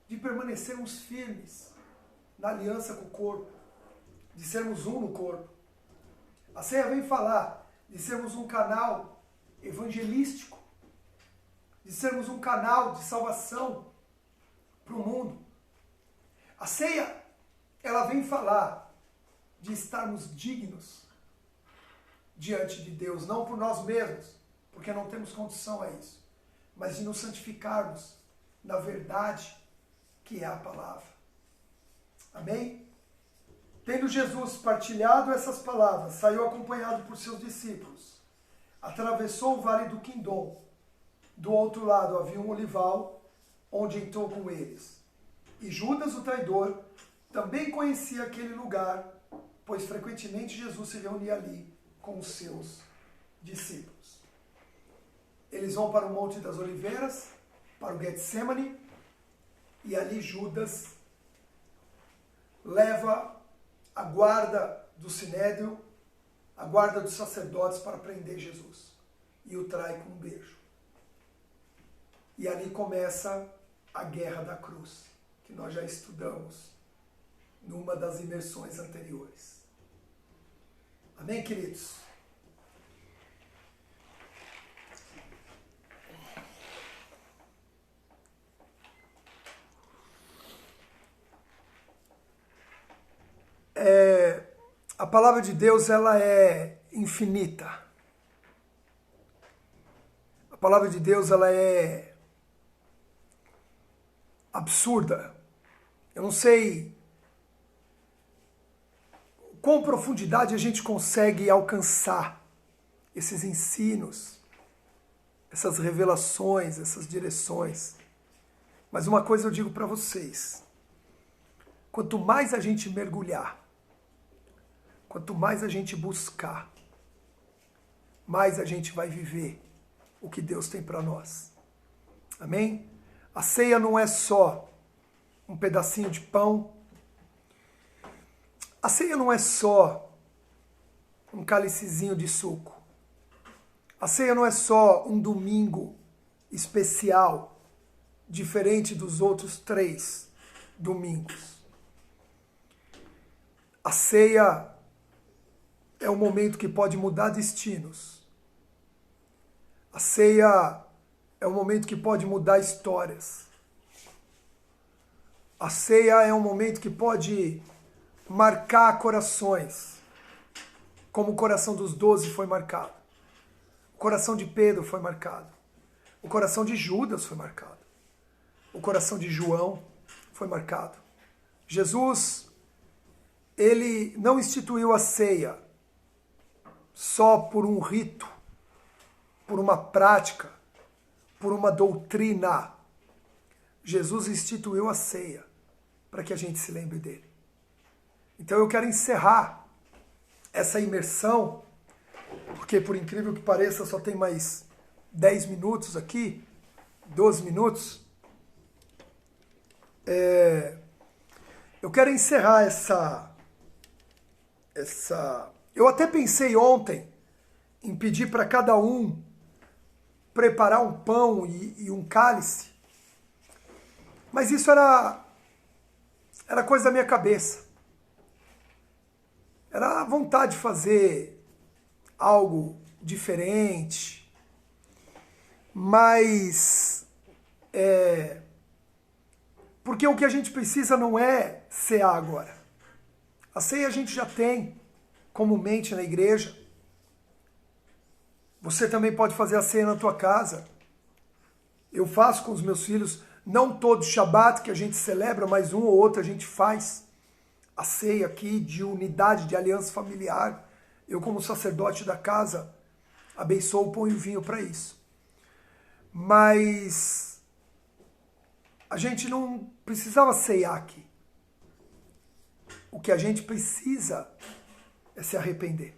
de permanecermos firmes na aliança com o corpo, de sermos um no corpo. A ceia vem falar de sermos um canal evangelístico, de sermos um canal de salvação para o mundo. A ceia, ela vem falar de estarmos dignos diante de Deus, não por nós mesmos, porque não temos condição a isso, mas de nos santificarmos na verdade que é a palavra. Amém? Tendo Jesus partilhado essas palavras, saiu acompanhado por seus discípulos, atravessou o vale do Quindom. Do outro lado havia um olival, onde entrou com eles. E Judas, o traidor, também conhecia aquele lugar, pois frequentemente Jesus se reunia ali com os seus discípulos. Eles vão para o Monte das Oliveiras, para o Getsemane, e ali Judas leva a guarda do Sinédrio, a guarda dos sacerdotes para prender Jesus. E o trai com um beijo. E ali começa a guerra da cruz, que nós já estudamos numa das imersões anteriores. Amém, queridos? A palavra de Deus, ela é infinita. A palavra de Deus, ela é absurda. Eu não sei com profundidade a gente consegue alcançar esses ensinos, essas revelações, essas direções. Mas uma coisa eu digo para vocês: quanto mais a gente mergulhar, quanto mais a gente buscar, mais a gente vai viver o que Deus tem para nós. Amém? A ceia não é só um pedacinho de pão. A ceia não é só um cálicezinho de suco. A ceia não é só um domingo especial, diferente dos outros 3 domingos. A ceia é um momento que pode mudar destinos. A ceia é um momento que pode mudar histórias. A ceia é um momento que pode marcar corações, como o coração dos 12 foi marcado. O coração de Pedro foi marcado. O coração de Judas foi marcado. O coração de João foi marcado. Jesus, ele não instituiu a ceia só por um rito, por uma prática, por uma doutrina. Jesus instituiu a ceia para que a gente se lembre dele. Então eu quero encerrar essa imersão, porque por incrível que pareça só tem mais 10 minutos aqui, 12 minutos. Eu quero encerrar essa... Eu até pensei ontem em pedir para cada um preparar um pão e um cálice, mas isso era coisa da minha cabeça. Era a vontade de fazer algo diferente. Mas porque o que a gente precisa não é cear agora. A ceia a gente já tem comumente na igreja. Você também pode fazer a ceia na tua casa. Eu faço com os meus filhos, não todo Shabat que a gente celebra, mas um ou outro a gente faz a ceia aqui de unidade, de aliança familiar. Eu, como sacerdote da casa, abençoo, ponho vinho para isso. Mas a gente não precisava ceiar aqui. O que a gente precisa é se arrepender.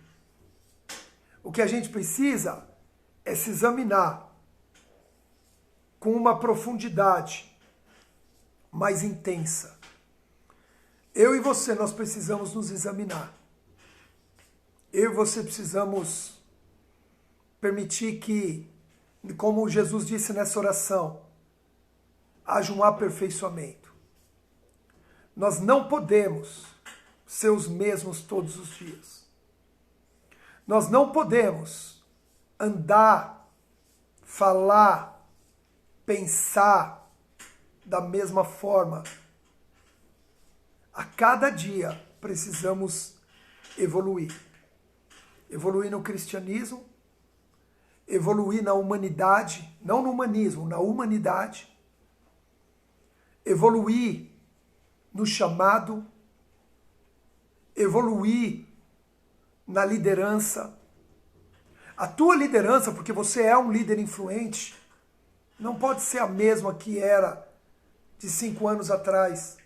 O que a gente precisa é se examinar com uma profundidade mais intensa. Eu e você, nós precisamos nos examinar. Eu e você precisamos permitir que, como Jesus disse nessa oração, haja um aperfeiçoamento. Nós não podemos ser os mesmos todos os dias. Nós não podemos andar, falar, pensar da mesma forma. A cada dia precisamos evoluir. Evoluir no cristianismo, evoluir na humanidade, não no humanismo, na humanidade. Evoluir no chamado, evoluir na liderança. A tua liderança, porque você é um líder influente, não pode ser a mesma que era de 5 anos atrás,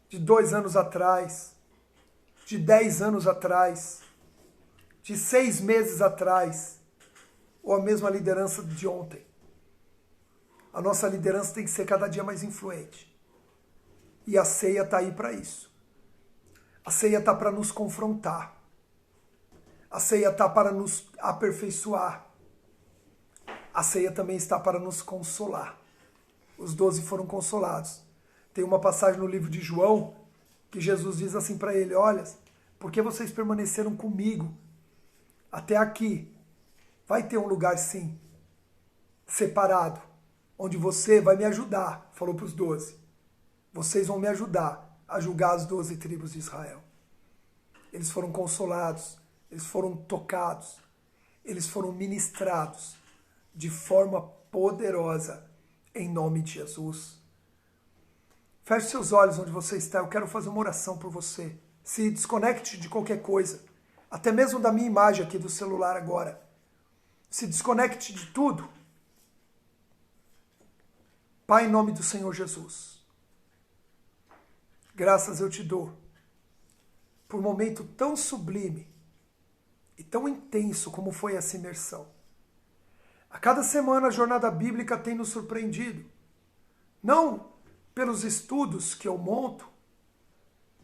de 2 anos atrás, de 10 anos atrás, de 6 meses atrás, ou a mesma liderança de ontem. A nossa liderança tem que ser cada dia mais influente. E a ceia está aí para isso. A ceia está para nos confrontar. A ceia está para nos aperfeiçoar. A ceia também está para nos consolar. Os 12 foram consolados. Tem uma passagem no livro de João que Jesus diz assim para ele: olha, porque vocês permaneceram comigo até aqui, vai ter um lugar sim, separado, onde você vai me ajudar, falou para os 12. Vocês vão me ajudar a julgar as 12 tribos de Israel. Eles foram consolados, eles foram tocados, eles foram ministrados de forma poderosa em nome de Jesus. Feche seus olhos onde você está, eu quero fazer uma oração por você. Se desconecte de qualquer coisa, até mesmo da minha imagem aqui do celular agora. Se desconecte de tudo. Pai, em nome do Senhor Jesus, graças eu te dou por um momento tão sublime e tão intenso como foi essa imersão. A cada semana a jornada bíblica tem nos surpreendido. Não pelos estudos que eu monto,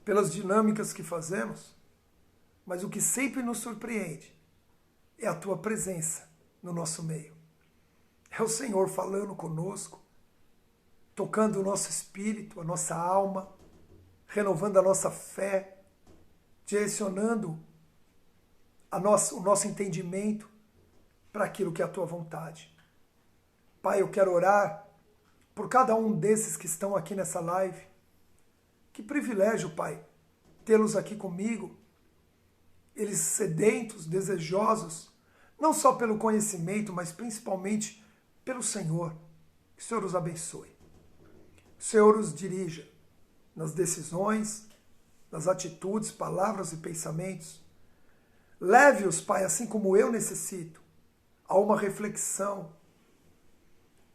pelas dinâmicas que fazemos, mas o que sempre nos surpreende é a tua presença no nosso meio. É o Senhor falando conosco, tocando o nosso espírito, a nossa alma, renovando a nossa fé, direcionando o nosso entendimento para aquilo que é a tua vontade. Pai, eu quero orar por cada um desses que estão aqui nessa live. Que privilégio, Pai, tê-los aqui comigo. Eles sedentos, desejosos, não só pelo conhecimento, mas principalmente pelo Senhor. Que o Senhor os abençoe. Que o Senhor os dirija nas decisões, nas atitudes, palavras e pensamentos. Leve-os, Pai, assim como eu necessito, a uma reflexão,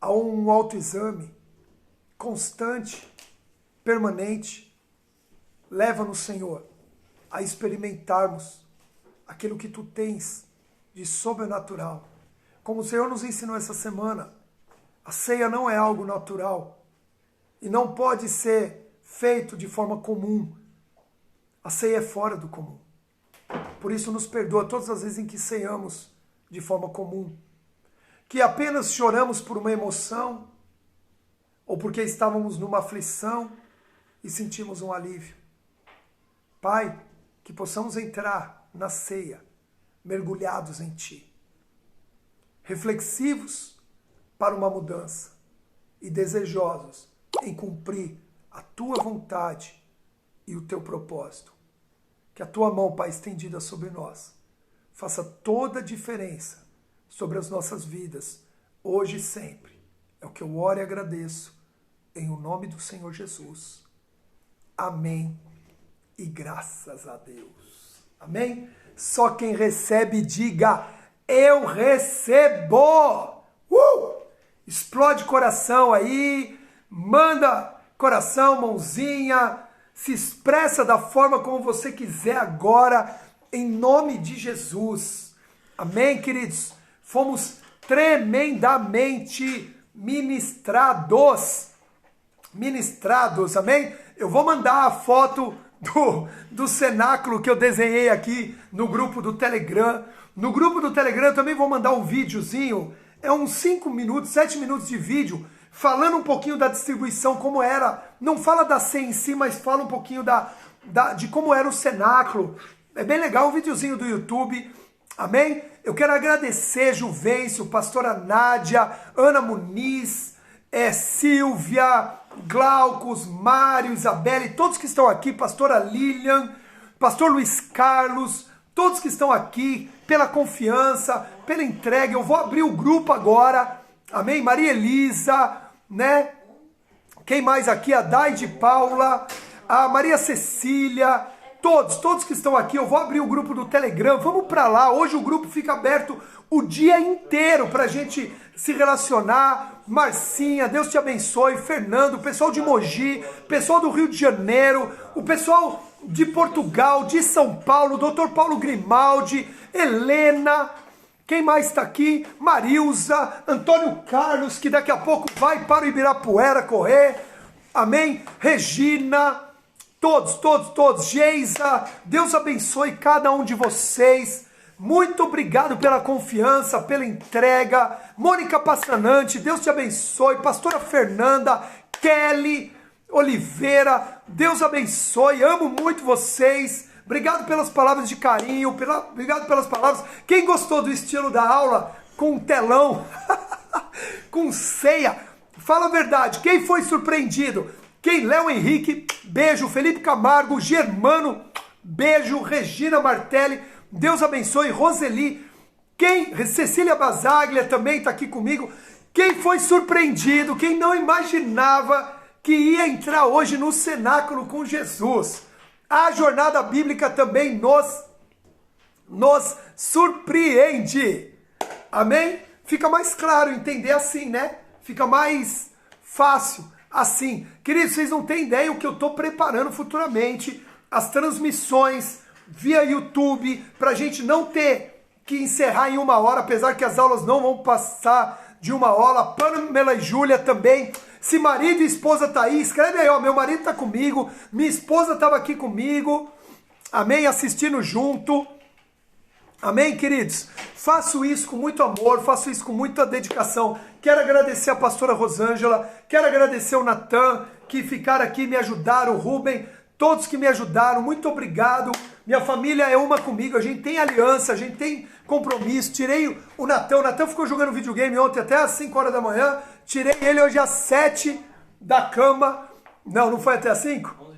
a um autoexame constante, permanente. Leva-nos, Senhor, a experimentarmos aquilo que Tu tens de sobrenatural. Como o Senhor nos ensinou essa semana, a ceia não é algo natural e não pode ser feito de forma comum. A ceia é fora do comum. Por isso nos perdoa todas as vezes em que ceiamos de forma comum, que apenas choramos por uma emoção ou porque estávamos numa aflição e sentimos um alívio. Pai, que possamos entrar na ceia mergulhados em Ti, reflexivos para uma mudança e desejosos em cumprir a tua vontade e o teu propósito. Que a tua mão, Pai, estendida sobre nós, faça toda a diferença sobre as nossas vidas, hoje e sempre. É o que eu oro e agradeço, em o nome do Senhor Jesus. Amém e graças a Deus. Amém? Só quem recebe, diga, eu recebo! Explode coração aí, manda coração, mãozinha, se expressa da forma como você quiser agora, em nome de Jesus. Amém, queridos? Fomos tremendamente ministrados, amém? Eu vou mandar a foto do cenáculo que eu desenhei aqui no grupo do Telegram. No grupo do Telegram eu também vou mandar um videozinho, é uns 5 minutos, 7 minutos de vídeo, falando um pouquinho da distribuição, como era. Não fala da ceia em si, mas fala um pouquinho de como era o cenáculo. É bem legal, um videozinho do YouTube. Amém? Eu quero agradecer Juvencio, pastora Nádia, Ana Muniz, Silvia, Glaucus, Mário, Isabelle, todos que estão aqui, pastora Lilian, pastor Luiz Carlos, todos que estão aqui, pela confiança, pela entrega. Eu vou abrir o grupo agora, amém? Maria Elisa, né? Quem mais aqui? A Daide Paula, a Maria Cecília, todos que estão aqui. Eu vou abrir o grupo do Telegram, vamos para lá. Hoje o grupo fica aberto o dia inteiro para a gente se relacionar. Marcinha, Deus te abençoe. Fernando, pessoal de Mogi, pessoal do Rio de Janeiro, o pessoal de Portugal, de São Paulo, Dr. Paulo Grimaldi, Helena, quem mais está aqui? Marilza, Antônio Carlos, que daqui a pouco vai para o Ibirapuera correr, amém? Regina, todos, Geisa, Deus abençoe cada um de vocês. Muito obrigado pela confiança, pela entrega. Mônica Passanante, Deus te abençoe. Pastora Fernanda, Kelly Oliveira, Deus abençoe. Amo muito vocês. Obrigado pelas palavras de carinho, obrigado pelas palavras. Quem gostou do estilo da aula com telão, com ceia, fala a verdade. Quem foi surpreendido? Quem? Léo Henrique, beijo. Felipe Camargo, Germano, beijo. Regina Martelli, Deus abençoe. Roseli, quem? Cecília Basaglia também está aqui comigo. Quem foi surpreendido? Quem não imaginava que ia entrar hoje no cenáculo com Jesus? A jornada bíblica também nos surpreende. Amém? Fica mais claro entender assim, né? Fica mais fácil assim. Queridos, vocês não têm ideia o que eu estou preparando futuramente. As transmissões via YouTube, para a gente não ter que encerrar em 1 hora, apesar que as aulas não vão passar de 1 hora. Pamela e Júlia também. Se marido e esposa tá aí, escreve aí, ó, meu marido tá comigo, minha esposa estava aqui comigo, amém, assistindo junto, amém, queridos? Faço isso com muito amor, faço isso com muita dedicação. Quero agradecer a pastora Rosângela, quero agradecer o Natan, que ficaram aqui, me ajudaram, o Rubem, todos que me ajudaram, muito obrigado. Minha família é uma comigo, a gente tem aliança, a gente tem compromisso. Tirei o Natan ficou jogando videogame ontem até às 5 horas da manhã, tirei ele hoje às 7 da cama. Não foi até às 5? 11h30.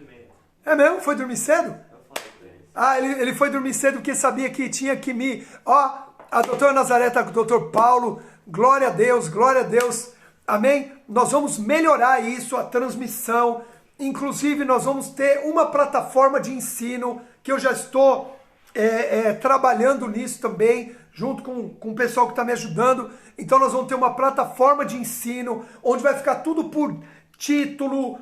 É mesmo? Foi dormir cedo? Eu falei pra ele. Ah, ele foi dormir cedo porque sabia que tinha que me... Ó, a doutora Nazaré tá com o doutor Paulo, glória a Deus, amém? Nós vamos melhorar isso, a transmissão. Inclusive, nós vamos ter uma plataforma de ensino que eu já estou trabalhando nisso também, junto com o pessoal que está me ajudando. Então, nós vamos ter uma plataforma de ensino, onde vai ficar tudo por título,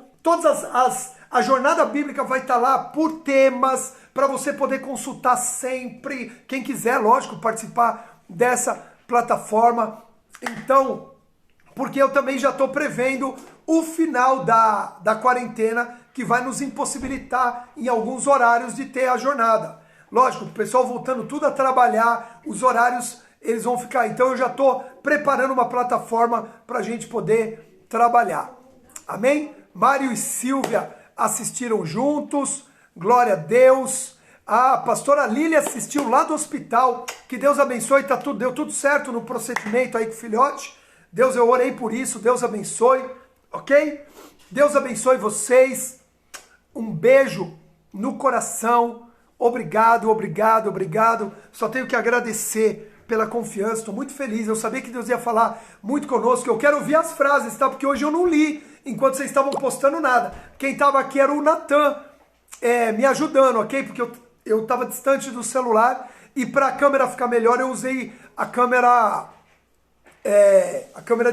a jornada bíblica vai estar lá por temas, para você poder consultar sempre. Quem quiser, lógico, participar dessa plataforma. Então, porque eu também já estou prevendo o final da quarentena, que vai nos impossibilitar em alguns horários de ter a jornada. Lógico, o pessoal voltando tudo a trabalhar, os horários eles vão ficar. Então eu já estou preparando uma plataforma para a gente poder trabalhar. Amém? Mário e Silvia assistiram juntos, glória a Deus. A pastora Lília assistiu lá do hospital, que Deus abençoe, deu tudo certo no procedimento aí com o filhote. Deus, eu orei por isso, Deus abençoe, ok? Deus abençoe vocês. Um beijo no coração. Obrigado, obrigado, obrigado. Só tenho que agradecer pela confiança. Estou muito feliz. Eu sabia que Deus ia falar muito conosco. Eu quero ouvir as frases, tá? Porque hoje eu não li enquanto vocês estavam postando nada. Quem estava aqui era o Natan, me ajudando, ok? Porque eu estava distante do celular e para a câmera ficar melhor eu usei a câmera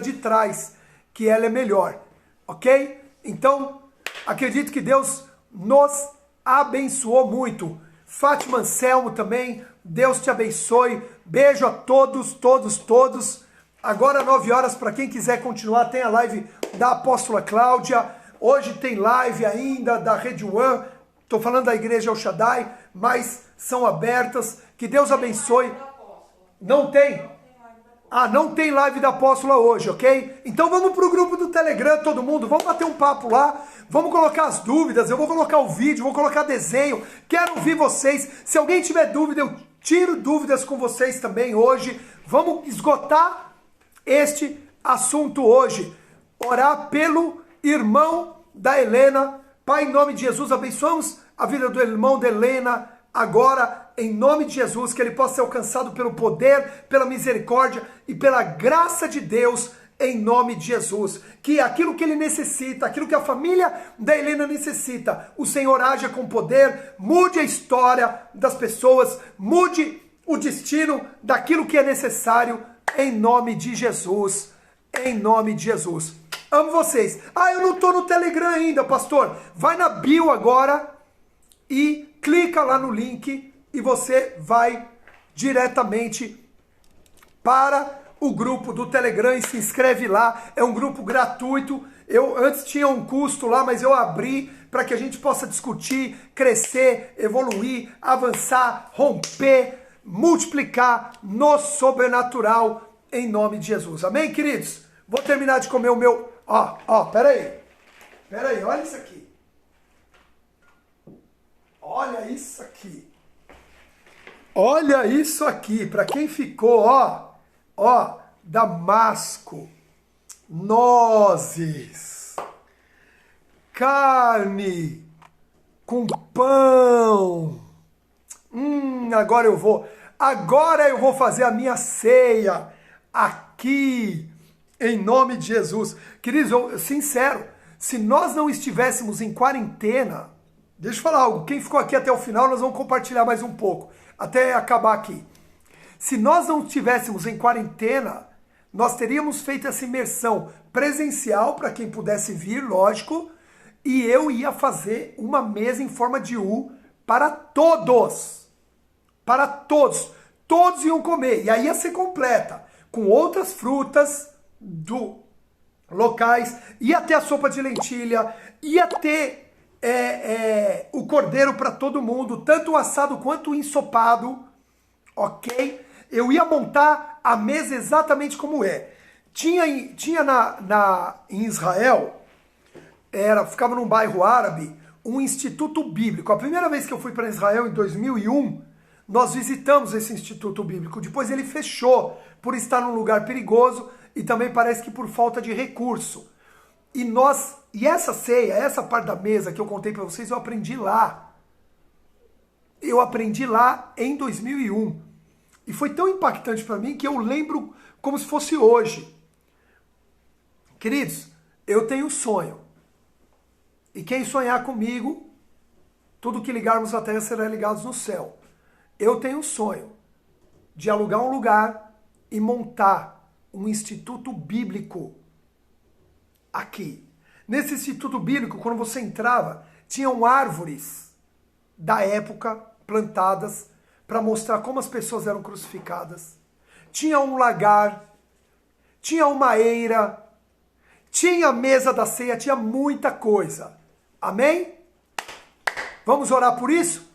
de trás, que ela é melhor, ok? Então, acredito que Deus nos abençoou muito. Fátima Anselmo também, Deus te abençoe. Beijo a todos, todos, todos. Agora 9 horas, para quem quiser continuar, tem a live da Apóstola Cláudia. Hoje tem live ainda da Rede One. Estou falando da Igreja El Shaddai, mas são abertas. Que Deus abençoe. Não tem? Ah, não tem live da Apóstola hoje, ok? Então vamos para o grupo do Telegram, todo mundo. Vamos bater um papo lá. Vamos colocar as dúvidas. Eu vou colocar o vídeo, vou colocar desenho. Quero ouvir vocês. Se alguém tiver dúvida, eu tiro dúvidas com vocês também hoje. Vamos esgotar este assunto hoje. Orar pelo irmão da Helena. Pai, em nome de Jesus, abençoamos a vida do irmão da Helena agora, em nome de Jesus, que ele possa ser alcançado pelo poder, pela misericórdia e pela graça de Deus, em nome de Jesus. Que aquilo que ele necessita, aquilo que a família da Helena necessita, o Senhor haja com poder, mude a história das pessoas, mude o destino daquilo que é necessário, em nome de Jesus, em nome de Jesus. Amo vocês. Ah, eu não estou no Telegram ainda, pastor. Vai na bio agora e clica lá no link e você vai diretamente para o grupo do Telegram e se inscreve lá. É um grupo gratuito. Eu antes tinha um custo lá, mas eu abri para que a gente possa discutir, crescer, evoluir, avançar, romper, multiplicar no sobrenatural em nome de Jesus. Amém, queridos? Vou terminar de comer o meu... Peraí, olha isso aqui. Olha isso aqui. Olha isso aqui. Para quem ficou, damasco, nozes, carne com pão. Agora eu vou fazer a minha ceia aqui, em nome de Jesus. Queridos, sincero, se nós não estivéssemos em quarentena, deixa eu falar algo, quem ficou aqui até o final, nós vamos compartilhar mais um pouco, até acabar aqui. Se nós não estivéssemos em quarentena, nós teríamos feito essa imersão presencial, para quem pudesse vir, lógico, e eu ia fazer uma mesa em forma de U para todos. Para todos. Todos iam comer, e aí ia ser completa, com outras frutas locais, ia ter a sopa de lentilha, ia ter o cordeiro para todo mundo, tanto o assado quanto o ensopado, ok? Eu ia montar a mesa exatamente como é. Tinha em Israel, ficava num bairro árabe, um instituto bíblico. A primeira vez que eu fui para Israel, em 2001, nós visitamos esse instituto bíblico. Depois ele fechou por estar num lugar perigoso e também parece que por falta de recurso. E essa ceia, essa parte da mesa que eu contei para vocês, eu aprendi lá. Eu aprendi lá em 2001. E foi tão impactante para mim que eu lembro como se fosse hoje. Queridos, eu tenho um sonho. E quem sonhar comigo, tudo que ligarmos na terra será ligado no céu. Eu tenho um sonho de alugar um lugar e montar um instituto bíblico aqui. Nesse instituto bíblico, quando você entrava, tinham árvores da época plantadas para mostrar como as pessoas eram crucificadas. Tinha um lagar, tinha uma eira, tinha a mesa da ceia, tinha muita coisa. Amém? Vamos orar por isso?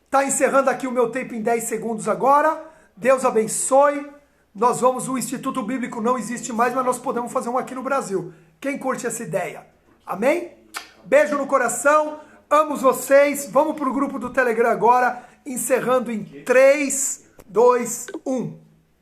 Tá encerrando aqui o meu tempo em 10 segundos agora. Deus abençoe. O Instituto Bíblico não existe mais, mas nós podemos fazer um aqui no Brasil. Quem curte essa ideia? Amém? Beijo no coração. Amo vocês. Vamos para o grupo do Telegram agora. Encerrando em 3, 2, 1.